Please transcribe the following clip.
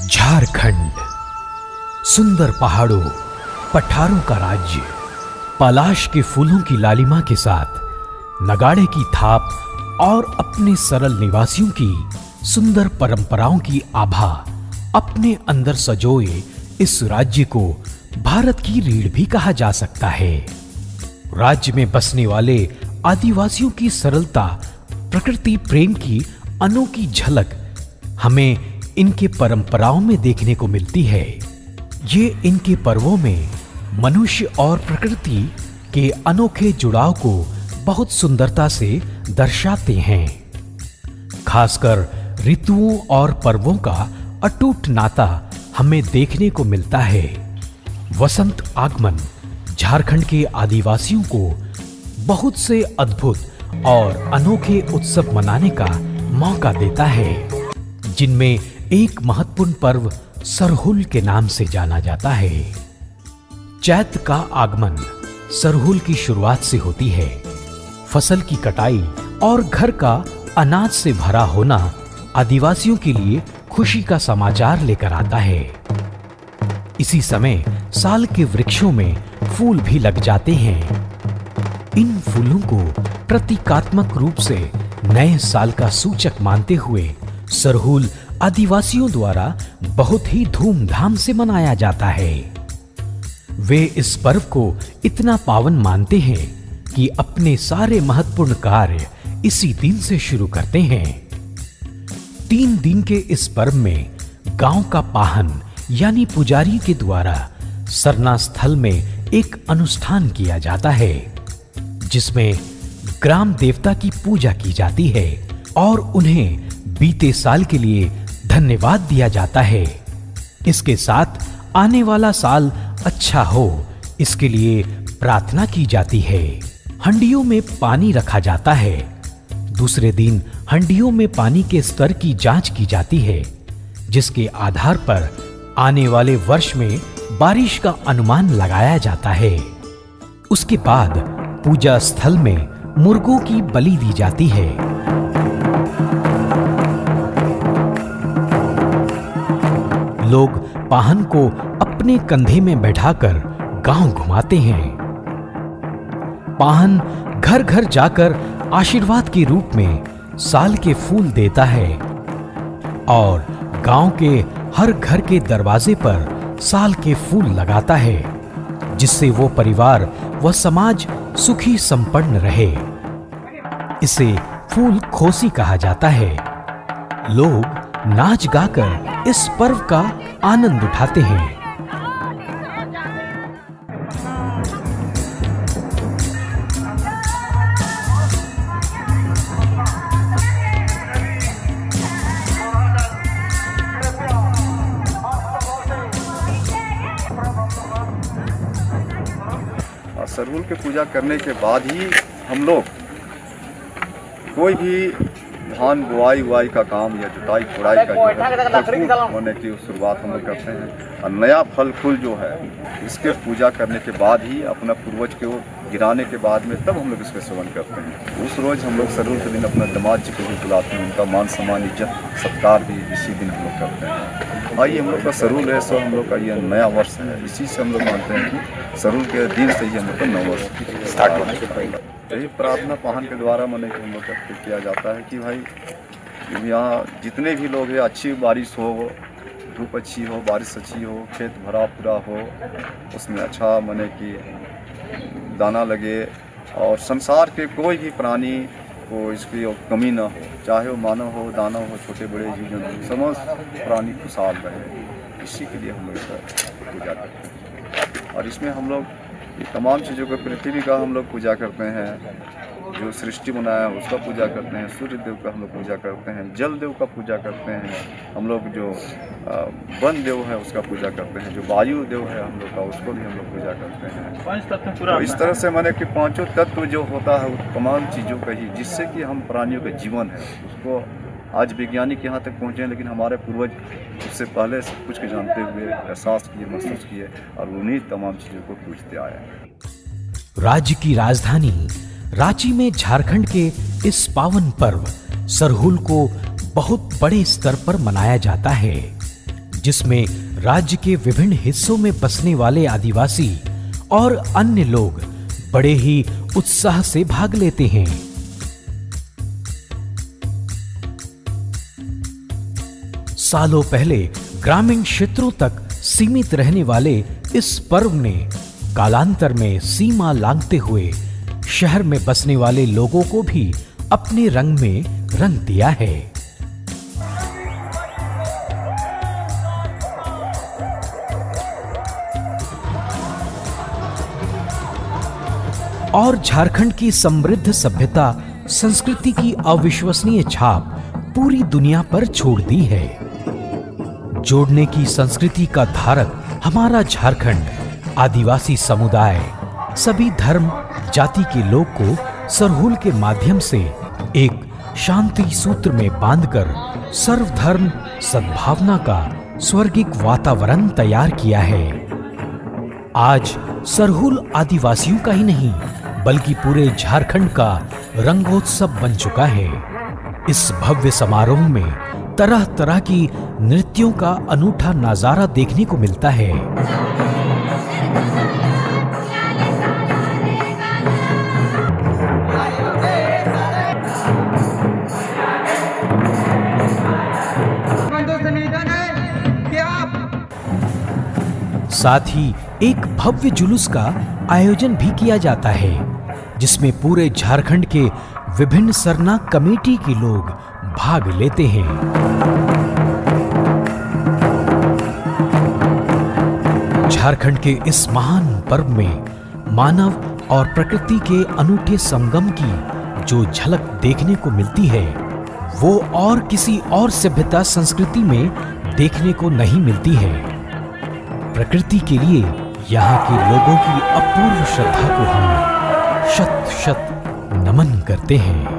झारखंड, सुंदर पहाड़ों, पठारों का राज्य, पलाश के फूलों की लालिमा के साथ नगाड़े की थाप और अपने सरल निवासियों की सुंदर परंपराओं की आभा अपने अंदर सजोए इस राज्य को भारत की रीढ़ भी कहा जा सकता है। राज्य में बसने वाले आदिवासियों की सरलता, प्रकृति प्रेम की अनोखी झलक हमें इनके परंपराओं में देखने को मिलती है। ये इनके पर्वों में मनुष्य और प्रकृति के अनोखे जुड़ाव को बहुत सुंदरता से दर्शाते हैं। खासकर ऋतुओं और पर्वों का अटूट नाता हमें देखने को मिलता है। वसंत आगमन झारखंड के आदिवासियों को बहुत से अद्भुत और अनोखे उत्सव मनाने का मौका देता है, जिनमें एक महत्वपूर्ण पर्व सरहुल के नाम से जाना जाता है। चैत्र का आगमन सरहुल की शुरुआत से होती है। फसल की कटाई और घर का अनाज से भरा होना आदिवासियों के लिए खुशी का समाचार लेकर आता है। इसी समय साल के वृक्षों में फूल भी लग जाते हैं। इन फूलों को प्रतीकात्मक रूप से नए साल का सूचक मानते हुए सरहुल आदिवासियों द्वारा बहुत ही धूमधाम से मनाया जाता है। वे इस पर्व को इतना पावन मानते हैं कि अपने सारे महत्वपूर्ण कार्य इसी दिन से शुरू करते हैं। 3 दिन के इस पर्व में गांव का पाहन यानी पुजारी के द्वारा सरना स्थल में एक अनुष्ठान किया जाता है, जिसमें ग्राम देवता की पूजा की जाती है और उन्हें बीते साल के लिए धन्यवाद दिया जाता है। इसके साथ आने वाला साल अच्छा हो, इसके लिए प्रार्थना की जाती है। हंडियों में पानी रखा जाता है। दूसरे दिन हंडियों में पानी के स्तर की जांच की जाती है, जिसके आधार पर आने वाले वर्ष में बारिश का अनुमान लगाया जाता है। उसके बाद पूजा स्थल में मुर्गों की बलि दी जाती है। लोग पाहन को अपने कंधे में बैठाकर गांव घुमाते हैं। पाहन घर घर जाकर आशीर्वाद के रूप में साल के फूल देता है और गांव के हर घर के दरवाजे पर साल के फूल लगाता है, जिससे वो परिवार व समाज सुखी संपन्न रहे। इसे फूल खोसी कहा जाता है। लोग नाच गाकर इस पर्व का आनंद उठाते हैं। सरहुल की पूजा करने के बाद ही हम लोग कोई भी धान बुआई उवाई का काम या जुताई खुदाई का होने की शुरुआत हम लोग करते हैं। और नया फल फूल जो है इसके पूजा करने के बाद ही अपना पूर्वज को गिराने के बाद में तब हम लोग इसका सेवन करते हैं। उस रोज़ हम लोग सरहुल के दिन अपना दामाद जी को भी बुलाते हैं। उनका मान सम्मान इज्जत सत्कार भी इसी दिन हम लोग करते हैं। और ये हम लोग का सरहुल है, सो हम लोग का ये नया वर्ष है। इसी से हम लोग मानते हैं कि सरहुल के दिन से ही हम लोग का नया वर्ष स्टार्ट होने के पहले यही प्रार्थना पाहन के द्वारा मन हम लोग का किया जाता है कि भाई यहाँ जितने भी लोग हैं अच्छी बारिश हो, धूप अच्छी हो, बारिश अच्छी हो, खेत भरा पूरा हो, उसमें अच्छा मने कि दाना लगे और संसार के कोई भी प्राणी को इसकी कमी ना हो, चाहे वो मानव हो, दानव हो, छोटे बड़े जीव जंतु, समस्त प्राणी खुशहाल रहे। इसी के लिए हम लोग इसका पूजा करते हैं। और इसमें हम लोग ये तमाम चीज़ों को, पृथ्वी का हम लोग पूजा करते हैं, जो सृष्टि बनाया है उसका पूजा करते हैं, सूर्य देव का हम लोग पूजा करते हैं, जल देव का पूजा करते हैं, हम लोग जो वन देव है उसका पूजा करते हैं, जो वायु देव है हम लोग का उसको भी हम लोग पूजा करते हैं। तो इस तरह से माने कि पांचों तत्व जो होता है वो तमाम चीज़ों का ही, जिससे कि हम प्राणियों का जीवन है उसको आज वैज्ञानिक यहाँ तक पहुँचे हैं, लेकिन हमारे पूर्वज उससे पहले सब कुछ के जानते हुए एहसास किए, महसूस किए और उन्हीं तमाम चीज़ों को पूछते आए हैं। राज्य की राजधानी रांची में झारखंड के इस पावन पर्व सरहुल को बहुत बड़े स्तर पर मनाया जाता है। जिसमें राज्य के विभिन्न हिस्सों में बसने वाले आदिवासी और अन्य लोग बड़े ही उत्साह से भाग लेते हैं। सालों पहले ग्रामीण क्षेत्रों तक सीमित रहने वाले इस पर्व ने कालांतर में सीमा लांघते हुए शहर में बसने वाले लोगों को भी अपने रंग में रंग दिया है। और झारखंड की समृद्ध सभ्यता संस्कृति की अविश्वसनीय छाप पूरी दुनिया पर छोड़ दी है। जोड़ने की संस्कृति का धारक हमारा झारखंड आदिवासी समुदाय सभी धर्म जाति के लोग को सरहुल के माध्यम से एक शांति सूत्र में बांधकर सर्वधर्म सद्भावना का स्वर्गिक वातावरण तैयार किया है। आज सरहुल आदिवासियों का ही नहीं बल्कि पूरे झारखंड का रंगोत्सव बन चुका है। इस भव्य समारोह में तरह तरह की नृत्यों का अनूठा नजारा देखने को मिलता है। साथ ही एक भव्य जुलूस का आयोजन भी किया जाता है, जिसमें पूरे झारखंड के विभिन्न सरना कमेटी के लोग भाग लेते हैं। झारखंड के इस महान पर्व में मानव और प्रकृति के अनूठे संगम की जो झलक देखने को मिलती है वो और किसी और सभ्यता संस्कृति में देखने को नहीं मिलती है। प्रकृति के लिए यहाँ के लोगों की अपूर्व श्रद्धा को हम शत शत नमन करते हैं।